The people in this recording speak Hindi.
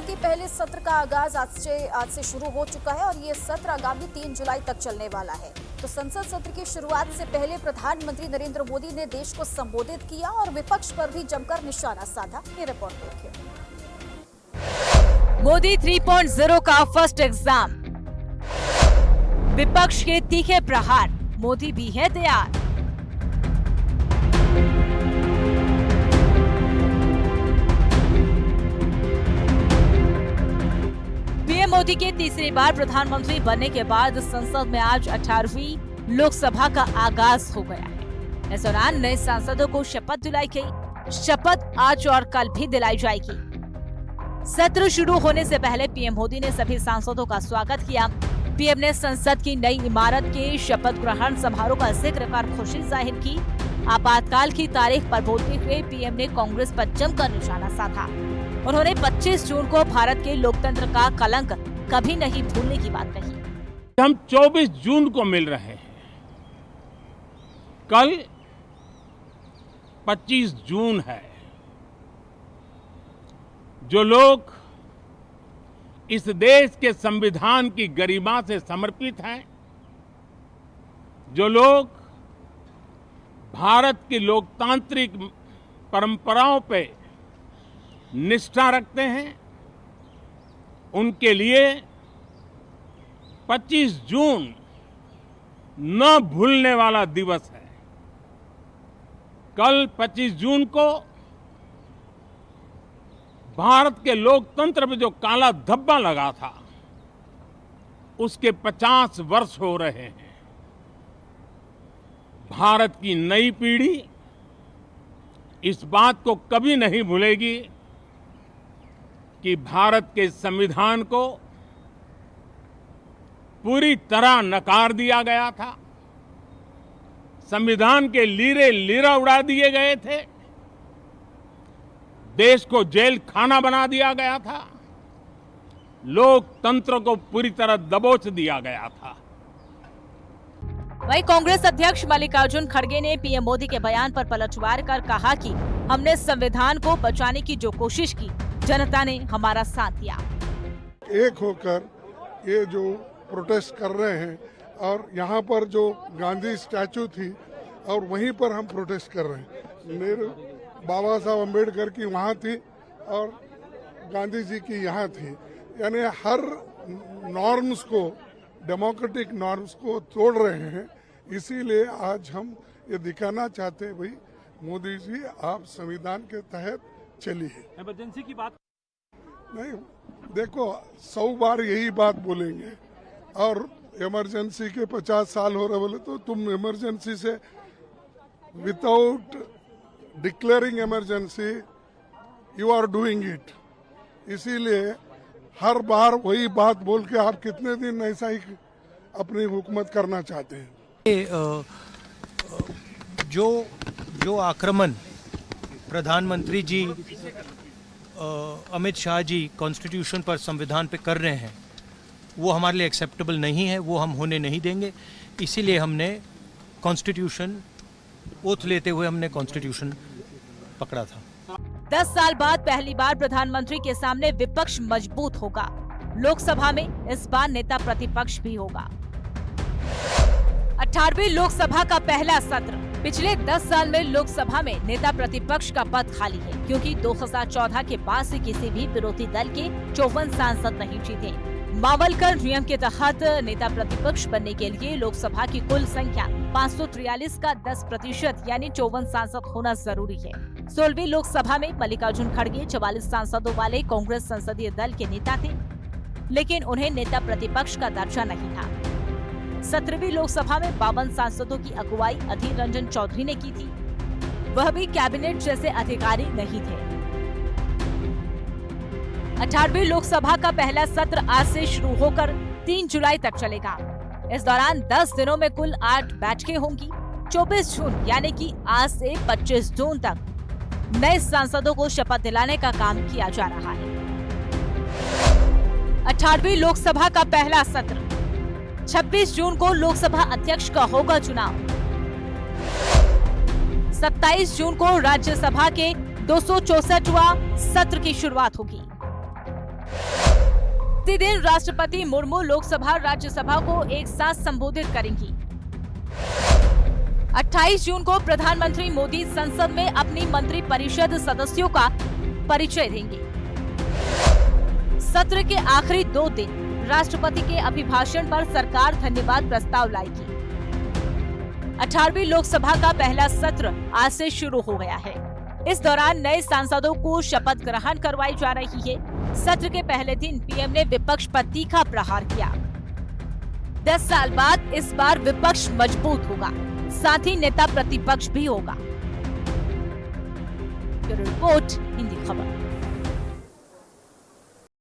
के पहले सत्र का आगाज आज से शुरू हो चुका है और ये सत्र आगामी 3 जुलाई तक चलने वाला है। तो संसद सत्र की शुरुआत से पहले प्रधानमंत्री नरेंद्र मोदी ने देश को संबोधित किया और विपक्ष पर भी जमकर निशाना साधा। ये रिपोर्ट देखिए। मोदी 3.0 का फर्स्ट एग्जाम, विपक्ष के तीखे प्रहार, मोदी भी है तैयार। पीएम मोदी के तीसरी बार प्रधानमंत्री बनने के बाद संसद में आज 18वीं लोकसभा का आगाज हो गया है। इस दौरान नए सांसदों को शपथ दिलाई गई। शपथ आज और कल भी दिलाई जाएगी। सत्र शुरू होने से पहले पीएम मोदी ने सभी सांसदों का स्वागत किया। पीएम ने संसद की नई इमारत के शपथ ग्रहण समारोह का जिक्र कर खुशी जाहिर की। आपातकाल की तारीख पर बोलते हुए पीएम ने कांग्रेस पर जमकर निशाना साधा। उन्होंने 25 जून को भारत के लोकतंत्र का कलंक कभी नहीं भूलने की बात कही। हम 24 जून को मिल रहे हैं, कल 25 जून है। जो लोग इस देश के संविधान की गरिमा से समर्पित हैं, जो लोग भारत की लोकतांत्रिक परंपराओं पे निष्ठा रखते हैं, उनके लिए 25 जून न भूलने वाला दिवस है। कल 25 जून को भारत के लोकतंत्र में जो काला धब्बा लगा था, उसके 50 वर्ष हो रहे हैं। भारत की नई पीढ़ी इस बात को कभी नहीं भूलेगी कि भारत के संविधान को पूरी तरह नकार दिया गया था। संविधान के लीरे लीरा उड़ा दिए गए थे। देश को जेल खाना बना दिया गया था। लोकतंत्र को पूरी तरह दबोच दिया गया था। वहीं कांग्रेस अध्यक्ष मल्लिकार्जुन खड़गे ने पीएम मोदी के बयान पर पलटवार कर कहा कि हमने संविधान को बचाने की जो कोशिश की, जनता ने हमारा साथ दिया। एक होकर ये जो प्रोटेस्ट कर रहे हैं और यहाँ पर जो गांधी स्टैचू थी और वहीं पर हम प्रोटेस्ट कर रहे हैं। मेरे बाबा साहब अम्बेडकर की वहाँ थी और गांधी जी की यहाँ थी। यानी हर नॉर्म्स को, डेमोक्रेटिक नॉर्म्स को तोड़ रहे हैं। इसीलिए आज हम ये दिखाना चाहते हैं, भाई मोदी जी आप संविधान के तहत चलिए। इमरजेंसी की बात नहीं, देखो 100 बार यही बात बोलेंगे और इमरजेंसी के 50 साल हो रहे बोले तो तुम इमरजेंसी से without declaring emergency you are doing it. इसीलिए हर बार वही बात बोल के आप कितने दिन ऐसा ही अपनी हुकूमत करना चाहते हैं। जो आक्रमण प्रधानमंत्री जी अमित शाह जी कॉन्स्टिट्यूशन पर, संविधान पे कर रहे हैं, वो हमारे लिए एक्सेप्टेबल नहीं है। वो हम होने नहीं देंगे। इसीलिए हमने कॉन्स्टिट्यूशन ओथ लेते हुए हमने कॉन्स्टिट्यूशन पकड़ा था। 10 साल बाद पहली बार प्रधानमंत्री के सामने विपक्ष मजबूत होगा। लोकसभा में इस बार नेता प्रतिपक्ष भी होगा। 18वीं लोकसभा का पहला सत्र। पिछले 10 साल में लोकसभा में नेता प्रतिपक्ष का पद खाली है, क्योंकि 2014 के बाद से किसी भी विरोधी दल के 54 सांसद नहीं जीते। मावलकर नियम के तहत नेता प्रतिपक्ष बनने के लिए लोकसभा की कुल संख्या 543 का 10% यानी 54 सांसद होना जरूरी है। 16वीं लोकसभा में मल्लिकार्जुन खड़गे 44 सांसदों वाले कांग्रेस संसदीय दल के नेता थे, लेकिन उन्हें नेता प्रतिपक्ष का दर्जा नहीं था। 17वीं लोकसभा में 52 सांसदों की अगुवाई अधीर रंजन चौधरी ने की थी। वह भी कैबिनेट जैसे अधिकारी नहीं थे। 18वीं लोकसभा का पहला सत्र आज से शुरू होकर 3 जुलाई तक चलेगा। इस दौरान 10 दिनों में कुल 8 बैठकें होंगी। 24 जून यानी कि आज से 25 जून तक नए सांसदों को शपथ दिलाने का काम किया जा रहा है। 18वीं लोकसभा का पहला सत्र 26 जून को लोकसभा अध्यक्ष का होगा चुनाव। 27 जून को राज्यसभा के 264वां सत्र की शुरुआत होगी। इसी दिन राष्ट्रपति मुर्मू लोकसभा और राज्यसभा को एक साथ संबोधित करेंगी। 28 जून को प्रधानमंत्री मोदी संसद में अपनी मंत्री परिषद सदस्यों का परिचय देंगे। सत्र के आखिरी 2 दिन राष्ट्रपति के अभिभाषण पर सरकार धन्यवाद प्रस्ताव लाएगी। 18वीं लोकसभा का पहला सत्र आज से शुरू हो गया है। इस दौरान नए सांसदों को शपथ ग्रहण करवाई जा रही है। सत्र के पहले दिन पीएम ने विपक्ष पर तीखा प्रहार किया। 10 साल बाद इस बार विपक्ष मजबूत होगा, साथ ही नेता प्रतिपक्ष भी होगा। ब्यूरो रिपोर्ट, हिंदी खबर।